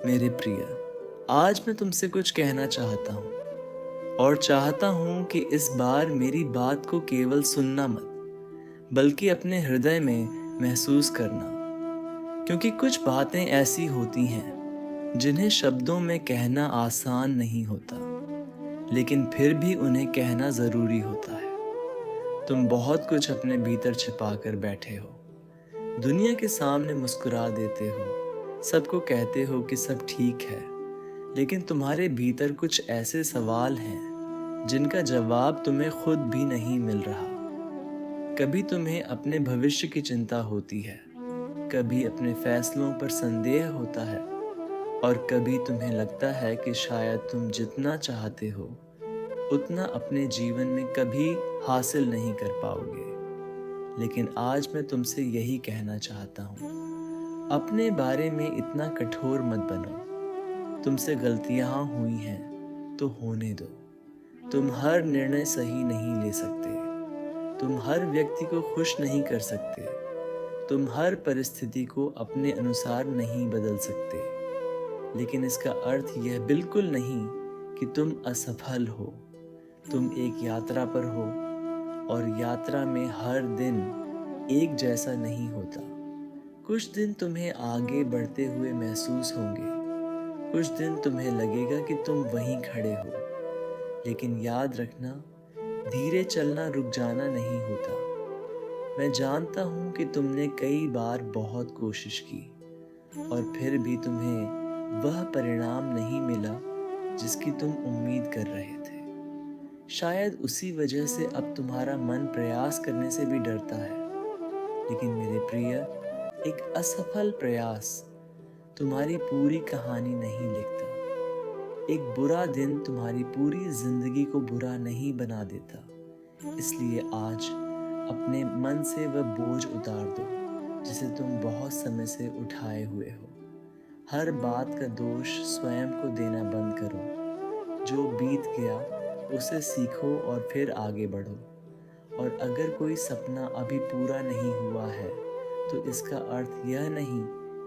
मेरे प्रिय, आज मैं तुमसे कुछ कहना चाहता हूँ और चाहता हूँ कि इस बार मेरी बात को केवल सुनना मत, बल्कि अपने हृदय में महसूस करना। क्योंकि कुछ बातें ऐसी होती हैं जिन्हें शब्दों में कहना आसान नहीं होता, लेकिन फिर भी उन्हें कहना ज़रूरी होता है। तुम बहुत कुछ अपने भीतर छिपा कर बैठे हो। दुनिया के सामने मुस्कुरा देते हो, सबको कहते हो कि सब ठीक है, लेकिन तुम्हारे भीतर कुछ ऐसे सवाल हैं जिनका जवाब तुम्हें खुद भी नहीं मिल रहा। कभी तुम्हें अपने भविष्य की चिंता होती है, कभी अपने फैसलों पर संदेह होता है, और कभी तुम्हें लगता है कि शायद तुम जितना चाहते हो उतना अपने जीवन में कभी हासिल नहीं कर पाओगे। लेकिन आज मैं तुमसे यही कहना चाहता हूँ, अपने बारे में इतना कठोर मत बनो। तुमसे गलतियाँ हुई हैं तो होने दो। तुम हर निर्णय सही नहीं ले सकते, तुम हर व्यक्ति को खुश नहीं कर सकते, तुम हर परिस्थिति को अपने अनुसार नहीं बदल सकते। लेकिन इसका अर्थ यह बिल्कुल नहीं कि तुम असफल हो। तुम एक यात्रा पर हो, और यात्रा में हर दिन एक जैसा नहीं होता। कुछ दिन तुम्हें आगे बढ़ते हुए महसूस होंगे, कुछ दिन तुम्हें लगेगा कि तुम वहीं खड़े हो। लेकिन याद रखना, धीरे चलना रुक जाना नहीं होता। मैं जानता हूँ कि तुमने कई बार बहुत कोशिश की, और फिर भी तुम्हें वह परिणाम नहीं मिला जिसकी तुम उम्मीद कर रहे थे। शायद उसी वजह से अब तुम्हारा मन प्रयास करने से भी डरता है। लेकिन मेरे प्रिय, एक असफल प्रयास तुम्हारी पूरी कहानी नहीं लिखता। एक बुरा दिन तुम्हारी पूरी जिंदगी को बुरा नहीं बना देता। इसलिए आज अपने मन से वह बोझ उतार दो जिसे तुम बहुत समय से उठाए हुए हो। हर बात का दोष स्वयं को देना बंद करो। जो बीत गया उसे सीखो और फिर आगे बढ़ो। और अगर कोई सपना अभी पूरा नहीं हुआ है, तो इसका अर्थ यह नहीं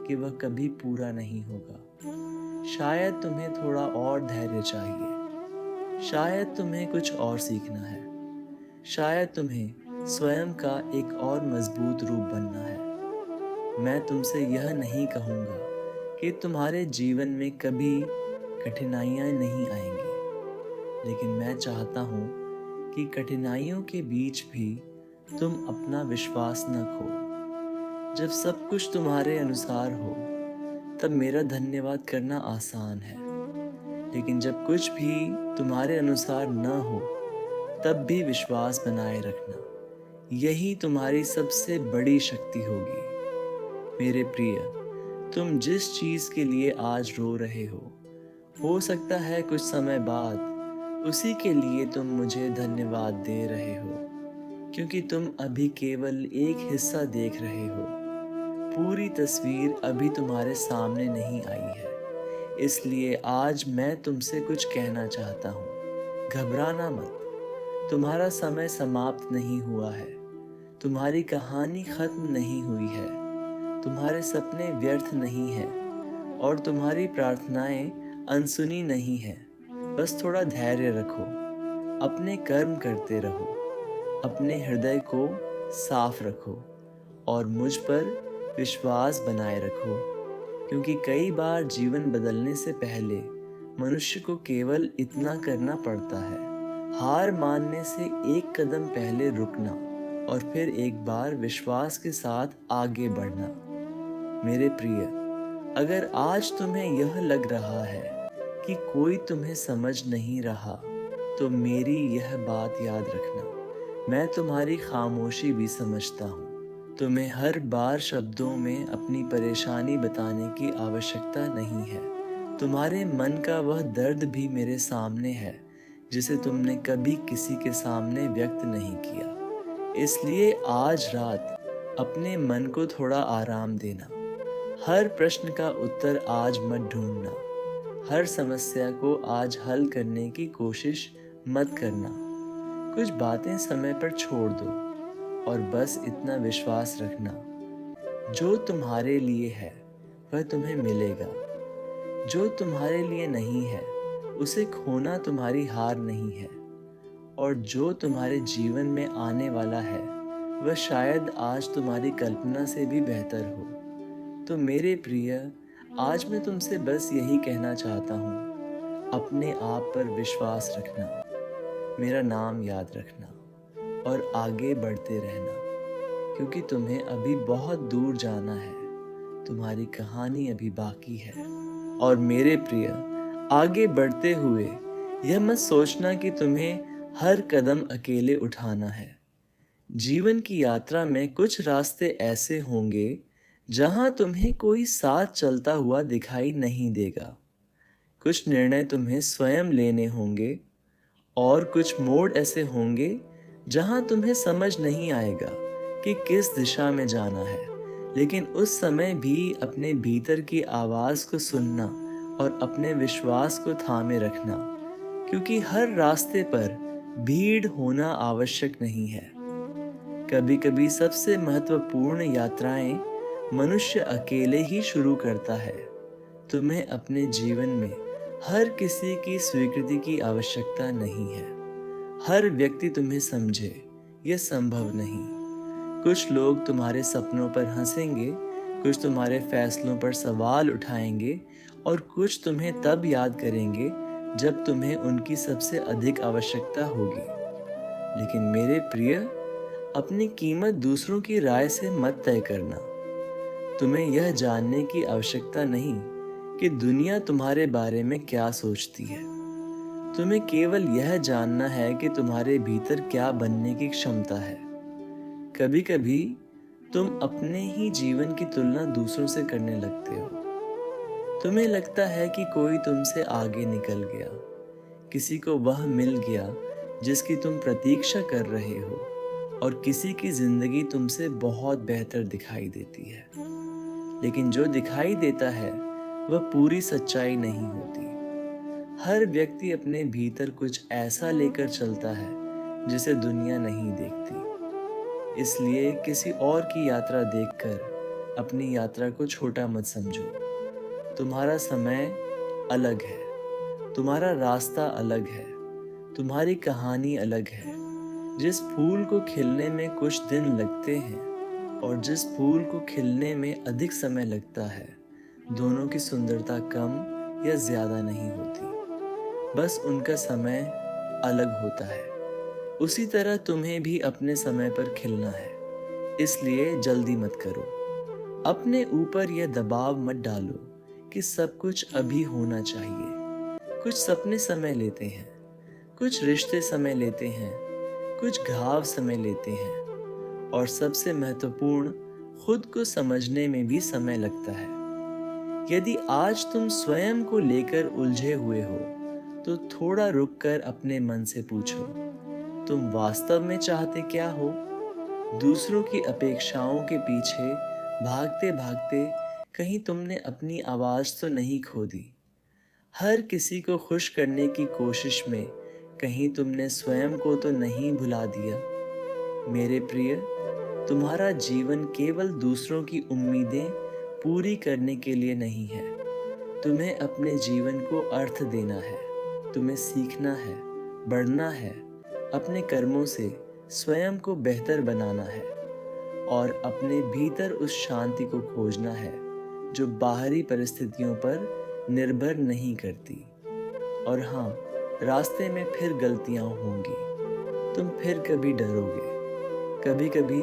कि वह कभी पूरा नहीं होगा। शायद तुम्हें थोड़ा और धैर्य चाहिए, शायद तुम्हें कुछ और सीखना है, शायद तुम्हें स्वयं का एक और मजबूत रूप बनना है। मैं तुमसे यह नहीं कहूँगा कि तुम्हारे जीवन में कभी कठिनाइयाँ नहीं आएंगी, लेकिन मैं चाहता हूँ कि कठिनाइयों के बीच भी तुम अपना विश्वास न खो। जब सब कुछ तुम्हारे अनुसार हो, तब मेरा धन्यवाद करना आसान है। लेकिन जब कुछ भी तुम्हारे अनुसार न हो, तब भी विश्वास बनाए रखना। यही तुम्हारी सबसे बड़ी शक्ति होगी। मेरे प्रिय, तुम जिस चीज़ के लिए आज रो रहे हो सकता है कुछ समय बाद उसी के लिए तुम मुझे धन्यवाद दे रहे हो, क्योंकि तुम अभी केवल एक हिस्सा देख रहे हो। पूरी तस्वीर अभी तुम्हारे सामने नहीं आई है। इसलिए आज मैं तुमसे कुछ कहना चाहता हूँ। घबराना मत, तुम्हारा समय समाप्त नहीं हुआ है, तुम्हारी कहानी खत्म नहीं हुई है, तुम्हारे सपने व्यर्थ नहीं हैं, और तुम्हारी प्रार्थनाएं अनसुनी नहीं हैं। बस थोड़ा धैर्य रखो, अपने कर्म करते रहो, अपने हृदय को साफ रखो, और मुझ पर विश्वास बनाए रखो। क्योंकि कई बार जीवन बदलने से पहले मनुष्य को केवल इतना करना पड़ता है, हार मानने से एक कदम पहले रुकना, और फिर एक बार विश्वास के साथ आगे बढ़ना। मेरे प्रिय, अगर आज तुम्हें यह लग रहा है कि कोई तुम्हें समझ नहीं रहा, तो मेरी यह बात याद रखना, मैं तुम्हारी खामोशी भी समझता हूँ। तुम्हें हर बार शब्दों में अपनी परेशानी बताने की आवश्यकता नहीं है। तुम्हारे मन का वह दर्द भी मेरे सामने है, जिसे तुमने कभी किसी के सामने व्यक्त नहीं किया। इसलिए आज रात अपने मन को थोड़ा आराम देना। हर प्रश्न का उत्तर आज मत ढूंढना, हर समस्या को आज हल करने की कोशिश मत करना। कुछ बातें समय पर छोड़ दो, और बस इतना विश्वास रखना, जो तुम्हारे लिए है वह तुम्हें मिलेगा। जो तुम्हारे लिए नहीं है उसे खोना तुम्हारी हार नहीं है, और जो तुम्हारे जीवन में आने वाला है वह शायद आज तुम्हारी कल्पना से भी बेहतर हो। तो मेरे प्रिय, आज मैं तुमसे बस यही कहना चाहता हूँ, अपने आप पर विश्वास रखना, मेरा नाम याद रखना और आगे बढ़ते रहना, क्योंकि तुम्हें अभी बहुत दूर जाना है, तुम्हारी कहानी अभी बाकी है। और मेरे प्रिय, आगे बढ़ते हुए यह मत सोचना कि तुम्हें हर कदम अकेले उठाना है। जीवन की यात्रा में कुछ रास्ते ऐसे होंगे जहां तुम्हें कोई साथ चलता हुआ दिखाई नहीं देगा। कुछ निर्णय तुम्हें स्वयं लेने होंगे और कुछ मोड़ ऐसे होंगे जहां तुम्हें समझ नहीं आएगा कि किस दिशा में जाना है। लेकिन उस समय भी अपने भीतर की आवाज को सुनना और अपने विश्वास को थामे रखना, क्योंकि हर रास्ते पर भीड़ होना आवश्यक नहीं है। कभी कभी सबसे महत्वपूर्ण यात्राएं मनुष्य अकेले ही शुरू करता है। तुम्हें अपने जीवन में हर किसी की स्वीकृति की आवश्यकता नहीं है। हर व्यक्ति तुम्हें समझे, यह संभव नहीं। कुछ लोग तुम्हारे सपनों पर हंसेंगे, कुछ तुम्हारे फैसलों पर सवाल उठाएंगे और कुछ तुम्हें तब याद करेंगे जब तुम्हें उनकी सबसे अधिक आवश्यकता होगी। लेकिन मेरे प्रिय, अपनी कीमत दूसरों की राय से मत तय करना। तुम्हें यह जानने की आवश्यकता नहीं कि दुनिया तुम्हारे बारे में क्या सोचती है। तुम्हें केवल यह जानना है कि तुम्हारे भीतर क्या बनने की क्षमता है। कभी कभी तुम अपने ही जीवन की तुलना दूसरों से करने लगते हो। तुम्हें लगता है कि कोई तुमसे आगे निकल गया, किसी को वह मिल गया जिसकी तुम प्रतीक्षा कर रहे हो, और किसी की जिंदगी तुमसे बहुत बेहतर दिखाई देती है। लेकिन जो दिखाई देता है वह पूरी सच्चाई नहीं होती। हर व्यक्ति अपने भीतर कुछ ऐसा लेकर चलता है जिसे दुनिया नहीं देखती। इसलिए किसी और की यात्रा देखकर अपनी यात्रा को छोटा मत समझो। तुम्हारा समय अलग है, तुम्हारा रास्ता अलग है, तुम्हारी कहानी अलग है। जिस फूल को खिलने में कुछ दिन लगते हैं और जिस फूल को खिलने में अधिक समय लगता है, दोनों की सुंदरता कम या ज्यादा नहीं होती, बस उनका समय अलग होता है। उसी तरह तुम्हें भी अपने समय पर खिलना है, इसलिए जल्दी मत करो। अपने ऊपर यह दबाव मत डालो कि सब कुछ अभी होना चाहिए। कुछ सपने समय लेते हैं, कुछ रिश्ते समय लेते हैं, कुछ घाव समय लेते हैं, और सबसे महत्वपूर्ण, खुद को समझने में भी समय लगता है। यदि आज तुम स्वयं को लेकर उलझे हुए हो तो थोड़ा रुककर अपने मन से पूछो, तुम वास्तव में चाहते क्या हो? दूसरों की अपेक्षाओं के पीछे भागते भागते कहीं तुमने अपनी आवाज तो नहीं खो दी? हर किसी को खुश करने की कोशिश में कहीं तुमने स्वयं को तो नहीं भुला दिया? मेरे प्रिय, तुम्हारा जीवन केवल दूसरों की उम्मीदें पूरी करने के लिए नहीं है। तुम्हें अपने जीवन को अर्थ देना है, तुम्हें सीखना है, बढ़ना है, अपने कर्मों से स्वयं को बेहतर बनाना है और अपने भीतर उस शांति को खोजना है जो बाहरी परिस्थितियों पर निर्भर नहीं करती। और हाँ, रास्ते में फिर गलतियां होंगी, तुम फिर कभी डरोगे, कभी कभी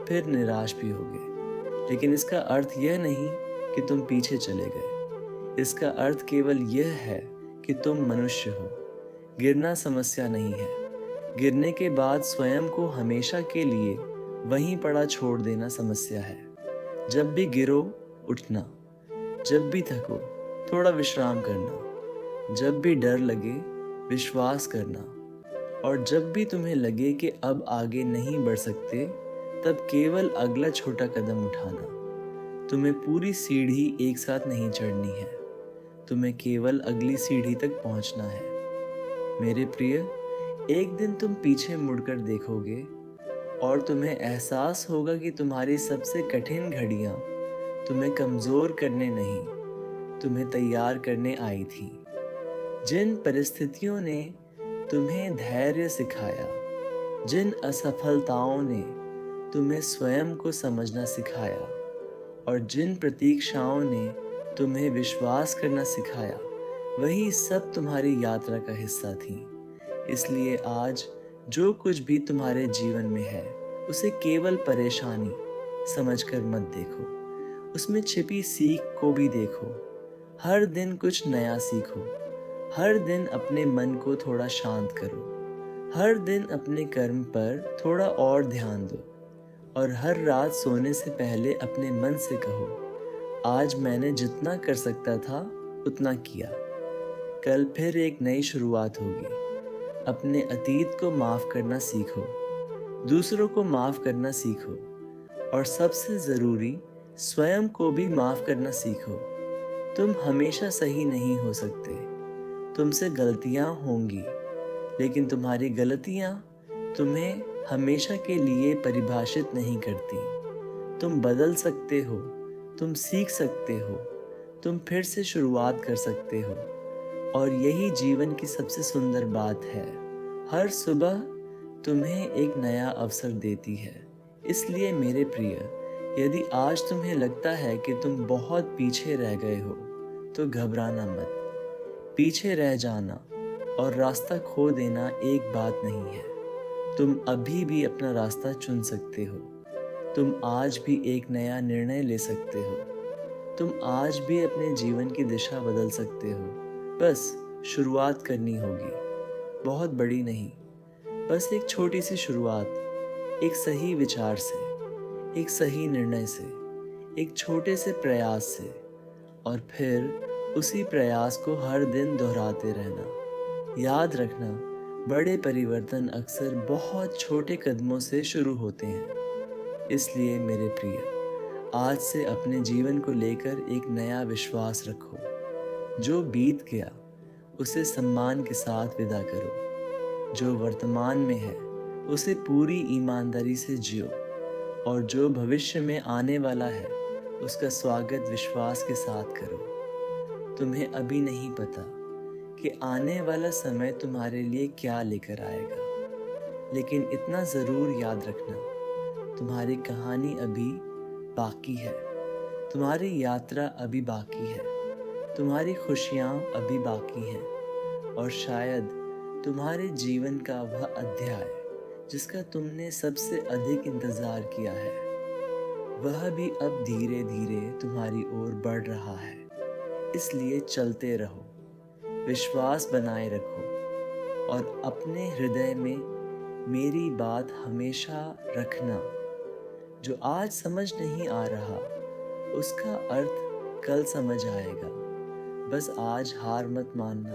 फिर निराश भी होगे, लेकिन इसका अर्थ यह नहीं कि तुम पीछे चले गए। इसका अर्थ केवल यह है कि तुम मनुष्य हो। गिरना समस्या नहीं है, गिरने के बाद स्वयं को हमेशा के लिए वहीं पड़ा छोड़ देना समस्या है। जब भी गिरो, उठना। जब भी थको, थोड़ा विश्राम करना। जब भी डर लगे, विश्वास करना। और जब भी तुम्हें लगे कि अब आगे नहीं बढ़ सकते, तब केवल अगला छोटा कदम उठाना। तुम्हें पूरी सीढ़ी एक साथ नहीं चढ़नी है, तुम्हें केवल अगली सीढ़ी तक पहुंचना है। मेरे प्रिय, एक दिन तुम पीछे मुड़कर देखोगे और तुम्हें एहसास होगा कि तुम्हारी सबसे कठिन घड़ियां तुम्हें कमजोर करने नहीं, तुम्हें तैयार करने आई थी, जिन परिस्थितियों ने तुम्हें धैर्य सिखाया, जिन असफलताओं ने तुम्हें स्वयं को समझना सिखाया और जिन प्रतीक्षाओं ने तुम्हें विश्वास करना सिखाया, वही सब तुम्हारी यात्रा का हिस्सा थी। इसलिए आज जो कुछ भी तुम्हारे जीवन में है, उसे केवल परेशानी समझकर मत देखो, उसमें छिपी सीख को भी देखो। हर दिन कुछ नया सीखो, हर दिन अपने मन को थोड़ा शांत करो, हर दिन अपने कर्म पर थोड़ा और ध्यान दो और हर रात सोने से पहले अपने मन से कहो, आज मैंने जितना कर सकता था उतना किया। कल फिर एक नई शुरुआत होगी। अपने अतीत को माफ़ करना सीखो, दूसरों को माफ़ करना सीखो और सबसे ज़रूरी स्वयं को भी माफ़ करना सीखो। तुम हमेशा सही नहीं हो सकते, तुमसे गलतियाँ होंगी, लेकिन तुम्हारी गलतियाँ तुम्हें हमेशा के लिए परिभाषित नहीं करती। तुम बदल सकते हो, तुम सीख सकते हो, तुम फिर से शुरुआत कर सकते हो और यही जीवन की सबसे सुंदर बात है। हर सुबह तुम्हें एक नया अवसर देती है। इसलिए मेरे प्रिय, यदि आज तुम्हें लगता है कि तुम बहुत पीछे रह गए हो, तो घबराना मत। पीछे रह जाना और रास्ता खो देना एक बात नहीं है। तुम अभी भी अपना रास्ता चुन सकते हो। तुम आज भी एक नया निर्णय ले सकते हो। तुम आज भी अपने जीवन की दिशा बदल सकते हो। बस शुरुआत करनी होगी, बहुत बड़ी नहीं, बस एक छोटी सी शुरुआत, एक सही विचार से, एक सही निर्णय से, एक छोटे से प्रयास से और फिर उसी प्रयास को हर दिन दोहराते रहना। याद रखना, बड़े परिवर्तन अक्सर बहुत छोटे कदमों से शुरू होते हैं। इसलिए मेरे प्रिय, आज से अपने जीवन को लेकर एक नया विश्वास रखो। जो बीत गया उसे सम्मान के साथ विदा करो। जो वर्तमान में है उसे पूरी ईमानदारी से जियो और जो भविष्य में आने वाला है उसका स्वागत विश्वास के साथ करो। तुम्हें अभी नहीं पता कि आने वाला समय तुम्हारे लिए क्या लेकर आएगा, लेकिन इतना ज़रूर याद रखना, तुम्हारी कहानी अभी बाकी है, तुम्हारी यात्रा अभी बाकी है, तुम्हारी खुशियाँ अभी बाकी हैं और शायद तुम्हारे जीवन का वह अध्याय जिसका तुमने सबसे अधिक इंतज़ार किया है, वह भी अब धीरे धीरे तुम्हारी ओर बढ़ रहा है। इसलिए चलते रहो, विश्वास बनाए रखो और अपने हृदय में मेरी बात हमेशा रखना। जो आज समझ नहीं आ रहा उसका अर्थ कल समझ आएगा। बस आज हार मत मानना,